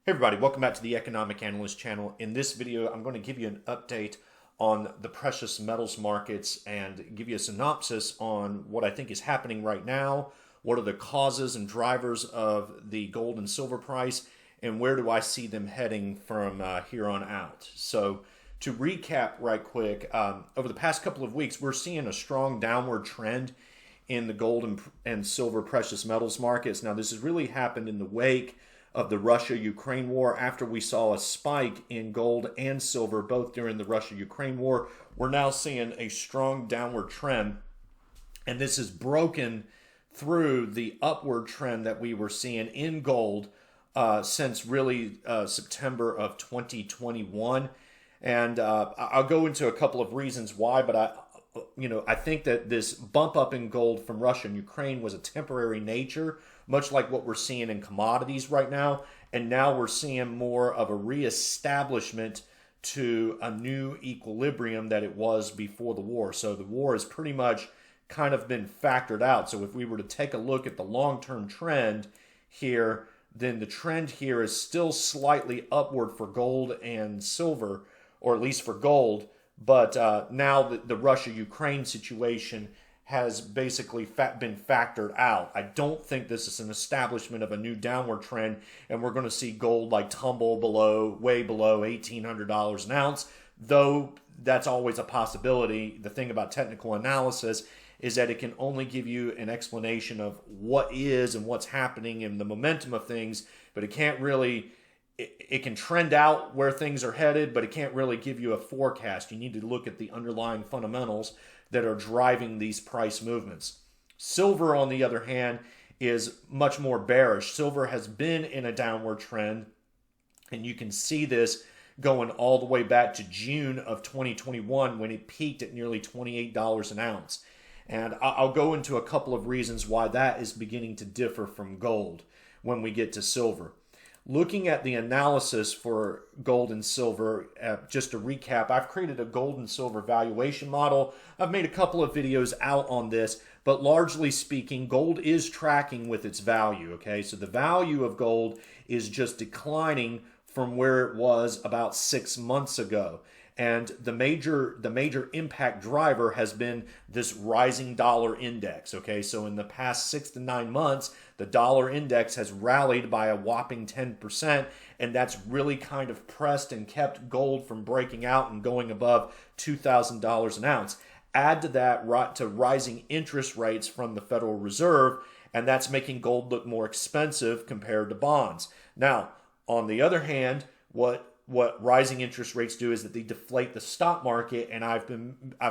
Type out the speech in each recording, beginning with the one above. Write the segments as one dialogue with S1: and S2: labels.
S1: Hey everybody, welcome back to the Economic Analyst channel. In this video, I'm going to give you an update on the precious metals markets and give you a synopsis on what I think is happening right now, what are the causes and drivers of the gold and silver price, and where do I see them heading from here on out. So to recap right quick, over the past couple of weeks, we're seeing a strong downward trend in the gold and silver precious metals markets. Now, this has really happened in the wake of the Russia-Ukraine war. After we saw a spike in gold and silver both during the Russia-Ukraine war, we're now seeing a strong downward trend, and this is broken through the upward trend that we were seeing in gold since really September of 2021. And I'll go into a couple of reasons why, but I think that this bump up in gold from Russia and Ukraine was a temporary nature, much like what we're seeing in commodities right now. And now we're seeing more of a reestablishment to a new equilibrium that it was before the war. So the war has pretty much kind of been factored out. So if we were to take a look at the long-term trend here, then the trend here is still slightly upward for gold and silver, or at least for gold. But now the Russia-Ukraine situation has basically been factored out. I don't think this is an establishment of a new downward trend, and we're going to see gold like tumble way below $1,800 an ounce, though that's always a possibility. The thing about technical analysis is that it can only give you an explanation of what is and what's happening and the momentum of things, but it can't really... It can trend out where things are headed, but it can't really give you a forecast. You need to look at the underlying fundamentals that are driving these price movements. Silver, on the other hand, is much more bearish. Silver has been in a downward trend, and you can see this going all the way back to June of 2021 when it peaked at nearly $28 an ounce. And I'll go into a couple of reasons why that is beginning to differ from gold when we get to silver. Looking at the analysis for gold and silver, just to recap, I've created a gold and silver valuation model. I've made a couple of videos out on this, but largely speaking, gold is tracking with its value, okay? So the value of gold is just declining from where it was about 6 months ago. And the major impact driver has been this rising dollar index, okay? So in the past 6 to 9 months, the dollar index has rallied by a whopping 10%, and that's really kind of pressed and kept gold from breaking out and going above $2,000 an ounce. Add to that to rising interest rates from the Federal Reserve, and that's making gold look more expensive compared to bonds. Now, on the other hand, what rising interest rates do is that they deflate the stock market, and I've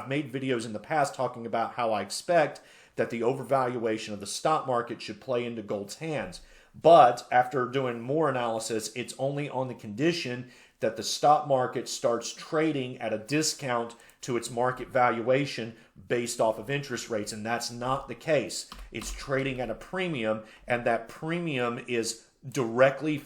S1: made videos in the past talking about how I expect that the overvaluation of the stock market should play into gold's hands. But after doing more analysis, it's only on the condition that the stock market starts trading at a discount to its market valuation based off of interest rates, and that's not the case. It's trading at a premium, and that premium is directly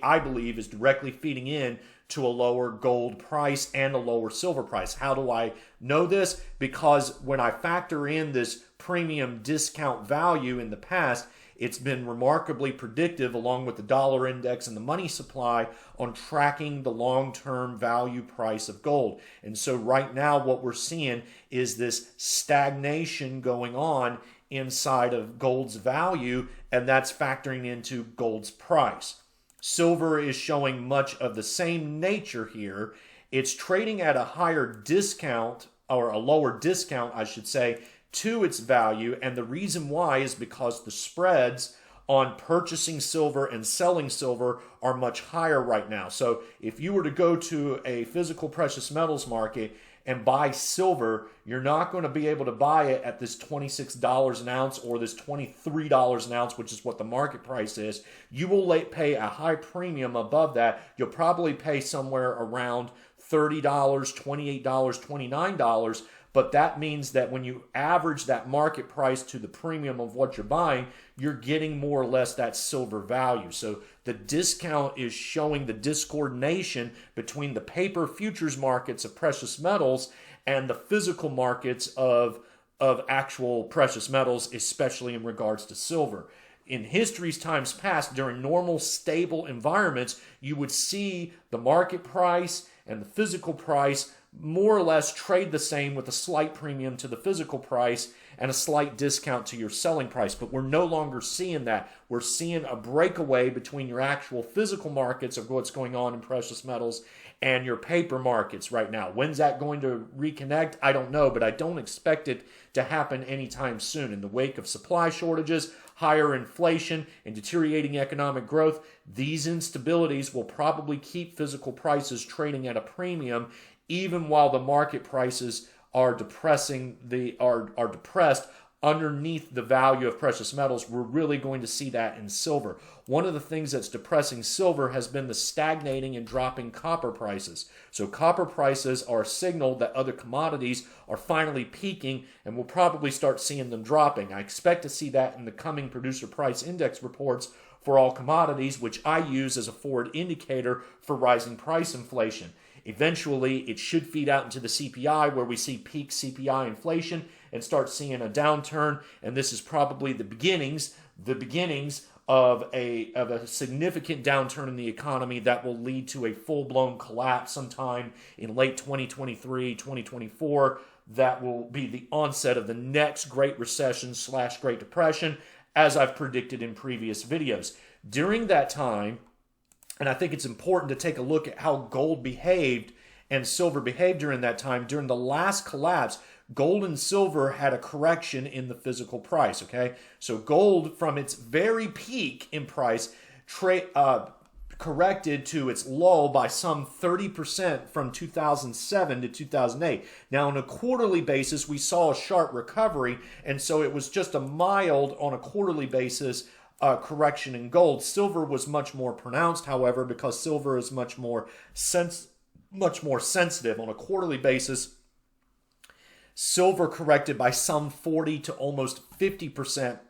S1: I believe is directly feeding in to a lower gold price and a lower silver price. How do I know this? Because when I factor in this premium discount value in the past, it's been remarkably predictive, along with the dollar index and the money supply, on tracking the long-term value price of gold. And so right now what we're seeing is this stagnation going on inside of gold's value, and that's factoring into gold's price. Silver is showing much of the same nature here. It's trading at a higher discount, or a lower discount, I should say, to its value, and the reason why is because the spreads on purchasing silver and selling silver are much higher right now. So if you were to go to a physical precious metals market and buy silver, you're not going to be able to buy it at this $26 an ounce or this $23 an ounce, which is what the market price is. You will pay a high premium above that. You'll probably pay somewhere around $30, $28, $29, but that means that when you average that market price to the premium of what you're buying, you're getting more or less that silver value. So the discount is showing the discoordination between the paper futures markets of precious metals and the physical markets of actual precious metals, especially in regards to silver. in history's times past, during normal, stable environments, you would see the market price and the physical price more or less trade the same, with a slight premium to the physical price and a slight discount to your selling price. But we're no longer seeing that. We're seeing a breakaway between your actual physical markets of what's going on in precious metals and your paper markets right now. When's that going to reconnect? I don't know, but I don't expect it to happen anytime soon. In the wake of supply shortages, higher inflation, and deteriorating economic growth, these instabilities will probably keep physical prices trading at a premium, even while the market prices are depressed underneath the value of precious metals. We're really going to see that in silver. One of the things that's depressing silver has been the stagnating and dropping copper prices. So copper prices are a signal that other commodities are finally peaking, and we'll probably start seeing them dropping. I expect to see that in the coming producer price index reports for all commodities, which I use as a forward indicator for rising price inflation. Eventually, it should feed out into the CPI, where we see peak CPI inflation and start seeing a downturn. And this is probably the beginnings of a significant downturn in the economy that will lead to a full-blown collapse sometime in late 2023, 2024. That will be the onset of the next Great Recession / Great Depression, as I've predicted in previous videos. During that time, and I think it's important to take a look at how gold behaved and silver behaved during that time. During the last collapse, gold and silver had a correction in the physical price, okay? So gold, from its very peak in price, corrected to its low by some 30% from 2007 to 2008. Now, on a quarterly basis, we saw a sharp recovery, and so it was just a mild, on a quarterly basis, correction in gold. Silver was much more pronounced, however, because silver is much more sensitive. On a quarterly basis, silver corrected by some 40 to almost 50%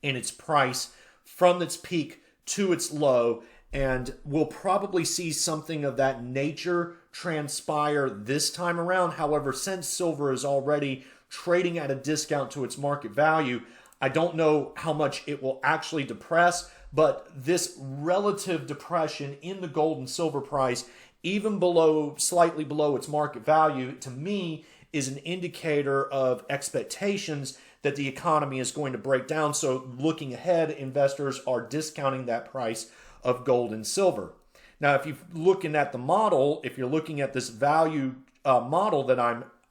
S1: in its price from its peak to its low, and we'll probably see something of that nature transpire this time around. However, since silver is already trading at a discount to its market value, I don't know how much it will actually depress, but this relative depression in the gold and silver price, even slightly below its market value, to me is an indicator of expectations that the economy is going to break down. So looking ahead, investors are discounting that price of gold and silver. Now, if you're looking at the model, if you're looking at this value model that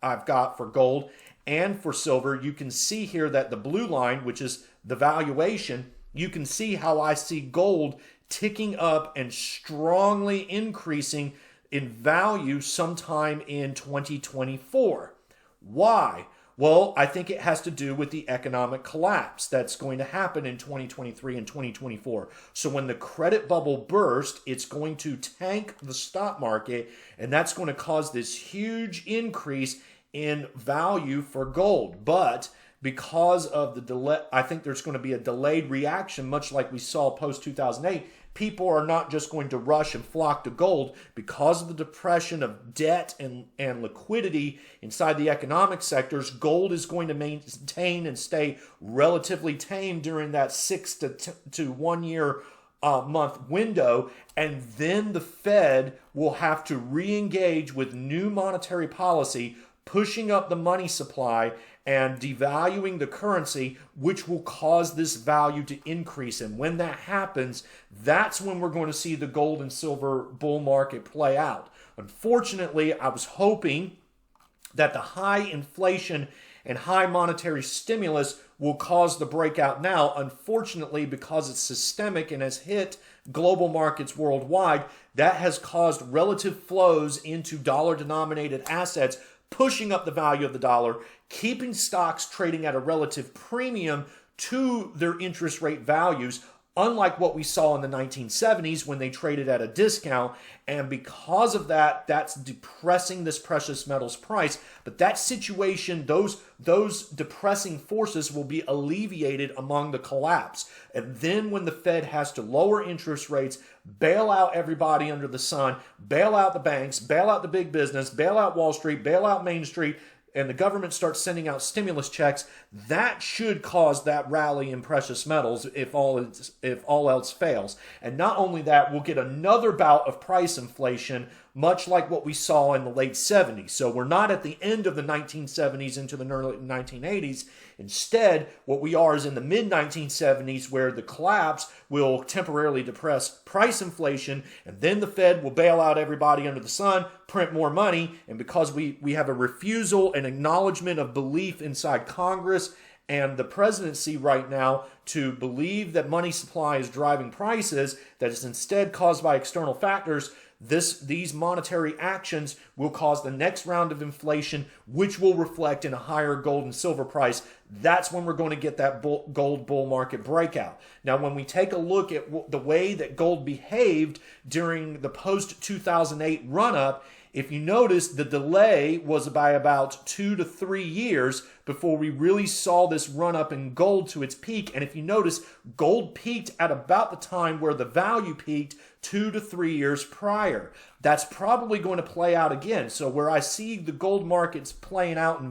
S1: I've got for gold and for silver, you can see here that the blue line, which is the valuation, you can see how I see gold ticking up and strongly increasing in value sometime in 2024. Why? Well, I think it has to do with the economic collapse that's going to happen in 2023 and 2024. So when the credit bubble bursts, it's going to tank the stock market, and that's going to cause this huge increase in value for gold. But because of the delay, I think there's going to be a delayed reaction, much like we saw post-2008. People are not just going to rush and flock to gold because of the depression of debt and liquidity inside the economic sectors. Gold is going to maintain and stay relatively tame during that 6 to 1 year month window, and then the Fed will have to re-engage with new monetary policy, pushing up the money supply and devaluing the currency, which will cause this value to increase. And when that happens, that's when we're going to see the gold and silver bull market play out. Unfortunately, I was hoping that the high inflation and high monetary stimulus will cause the breakout now. Unfortunately, because it's systemic and has hit global markets worldwide, that has caused relative flows into dollar-denominated assets, pushing up the value of the dollar, keeping stocks trading at a relative premium to their interest rate values, unlike what we saw in the 1970s when they traded at a discount. And because of that, that's depressing this precious metals price. But that situation, those depressing forces will be alleviated among the collapse. And then when the Fed has to lower interest rates, bail out everybody under the sun, bail out the banks, bail out the big business, bail out Wall Street, bail out Main Street, and the government starts sending out stimulus checks, that should cause that rally in precious metals if all else fails. And not only that, we'll get another bout of price inflation, much like what we saw in the late 70s. So we're not at the end of the 1970s into the early 1980s. Instead, what we are is in the mid-1970s, where the collapse will temporarily depress price inflation, and then the Fed will bail out everybody under the sun, print more money, and because we have a refusal and acknowledgement of belief inside Congress and the presidency right now to believe that money supply is driving prices, that is instead caused by external factors, these monetary actions will cause the next round of inflation, which will reflect in a higher gold and silver price. That's when we're going to get that gold bull market breakout. Now, when we take a look at the way that gold behaved during the post-2008 run-up, if you notice, the delay was by about 2 to 3 years before we really saw this run up in gold to its peak. And if you notice, gold peaked at about the time where the value peaked 2 to 3 years prior. That's probably going to play out again. So where I see the gold markets playing out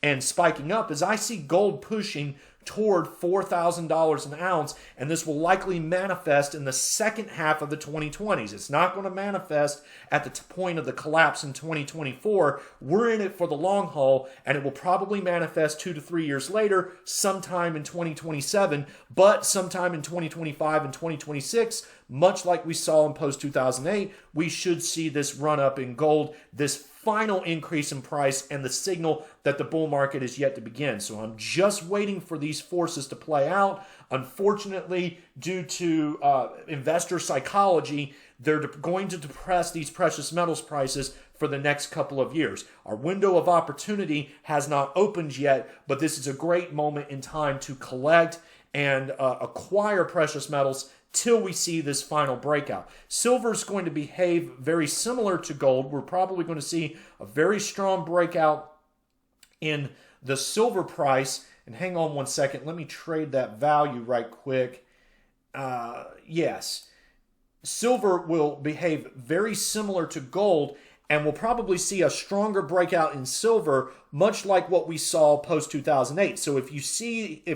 S1: and spiking up is I see gold pushing toward $4,000 an ounce, and this will likely manifest in the second half of the 2020s. It's not going to manifest at the point of the collapse in 2024. We're in it for the long haul, and it will probably manifest 2 to 3 years later, sometime in 2027, but sometime in 2025 and 2026, much like we saw in post-2008, we should see this run up in gold, this final increase in price, and the signal that the bull market is yet to begin. So I'm just waiting for these forces to play out. Unfortunately, due to investor psychology, they're going to depress these precious metals prices for the next couple of years. Our window of opportunity has not opened yet, but this is a great moment in time to collect and acquire precious metals till we see this final breakout. Silver is going to behave very similar to gold. We're probably going to see a very strong breakout in the silver price. And hang on one second. Let me trade that value right quick. Yes. Silver will behave very similar to gold, and we'll probably see a stronger breakout in silver, much like what we saw post-2008. So if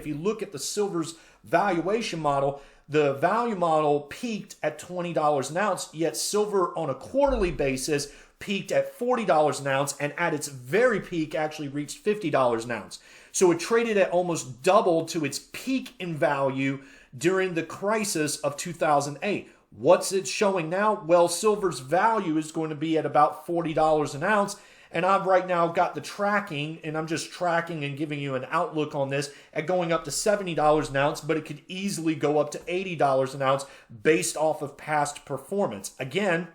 S1: you look at the silver's valuation model, the value model peaked at $20 an ounce, yet silver on a quarterly basis peaked at $40 an ounce, and at its very peak actually reached $50 an ounce. So it traded at almost double to its peak in value during the crisis of 2008. What's it showing now? Well, silver's value is going to be at about $40 an ounce, and I've right now got the tracking, and I'm just tracking and giving you an outlook on this at going up to $70 an ounce, but it could easily go up to $80 an ounce based off of past performance. Again,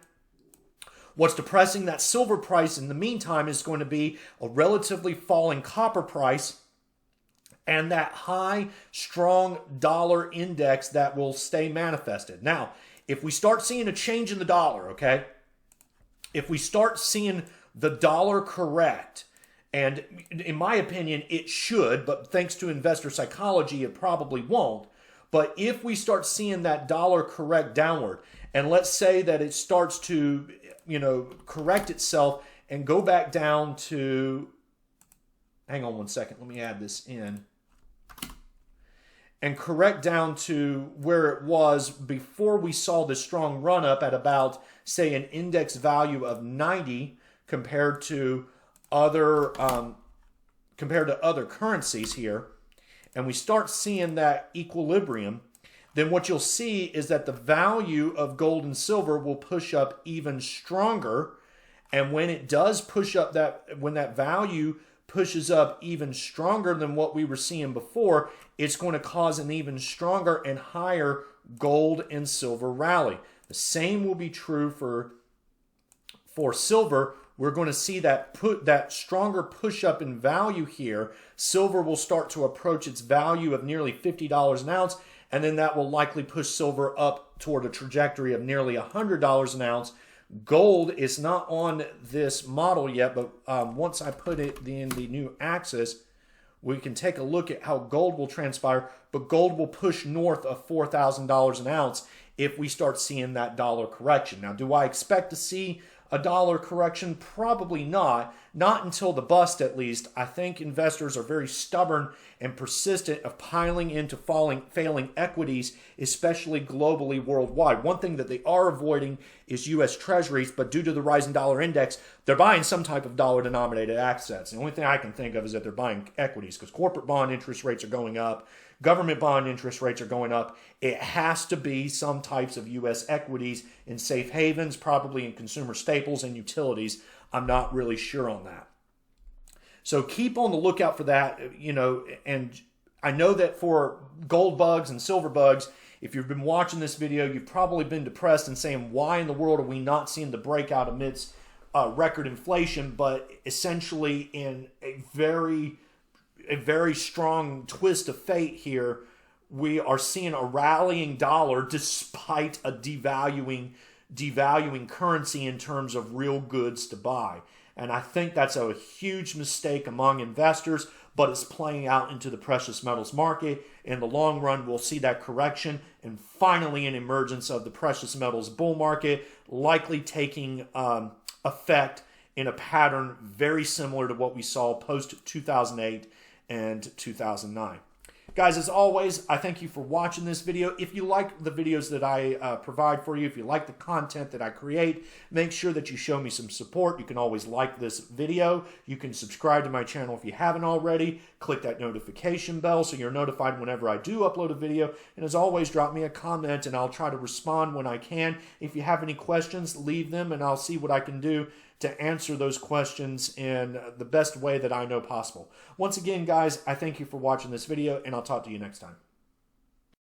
S1: what's depressing that silver price in the meantime is going to be a relatively falling copper price and that high, strong dollar index that will stay manifested. Now, if we start seeing a change in the dollar, okay, if we start seeing the dollar correct, and in my opinion, it should, but thanks to investor psychology, it probably won't. But if we start seeing that dollar correct downward, and let's say that it starts to, correct itself and go back down to, hang on one second, let me add this in, and correct down to where it was before we saw this strong run up at about, say, an index value of 90 compared to other currencies here, and we start seeing that equilibrium, then what you'll see is that the value of gold and silver will push up even stronger. And when it does push up when that value pushes up even stronger than what we were seeing before, it's going to cause an even stronger and higher gold and silver rally. The same will be true for silver. We're going to see that stronger push up in value here. Silver will start to approach its value of nearly $50 an ounce, and then that will likely push silver up toward a trajectory of nearly $100 an ounce. Gold is not on this model yet, but once I put it in the new axis, we can take a look at how gold will transpire, but gold will push north of $4,000 an ounce if we start seeing that dollar correction. Now, do I expect to see a dollar correction? Probably not. Not until the bust, at least. I think investors are very stubborn and persistent of piling into failing equities, especially globally, worldwide. One thing that they are avoiding is U.S. Treasuries, but due to the rising dollar index, they're buying some type of dollar-denominated assets. The only thing I can think of is that they're buying equities because corporate bond interest rates are going up. Government bond interest rates are going up. It has to be some types of U.S. equities in safe havens, probably in consumer staples and utilities. I'm not really sure on that. So keep on the lookout for that, and I know that for gold bugs and silver bugs, if you've been watching this video, you've probably been depressed and saying, why in the world are we not seeing the breakout amidst record inflation? But essentially in a very strong twist of fate here, we are seeing a rallying dollar despite a devaluing currency in terms of real goods to buy. And I think that's a huge mistake among investors, but it's playing out into the precious metals market. In the long run, we'll see that correction and finally an emergence of the precious metals bull market, likely taking effect in a pattern very similar to what we saw post-2008 and 2009. Guys, as always, I thank you for watching this video. If you like the videos that I provide for you, if you like the content that I create, make sure that you show me some support. You can always like this video. You can subscribe to my channel if you haven't already. Click that notification bell so you're notified whenever I do upload a video. And as always, drop me a comment and I'll try to respond when I can. If you have any questions, leave them and I'll see what I can do to answer those questions in the best way that I know possible. Once again, guys, I thank you for watching this video, and I'll talk to you next time.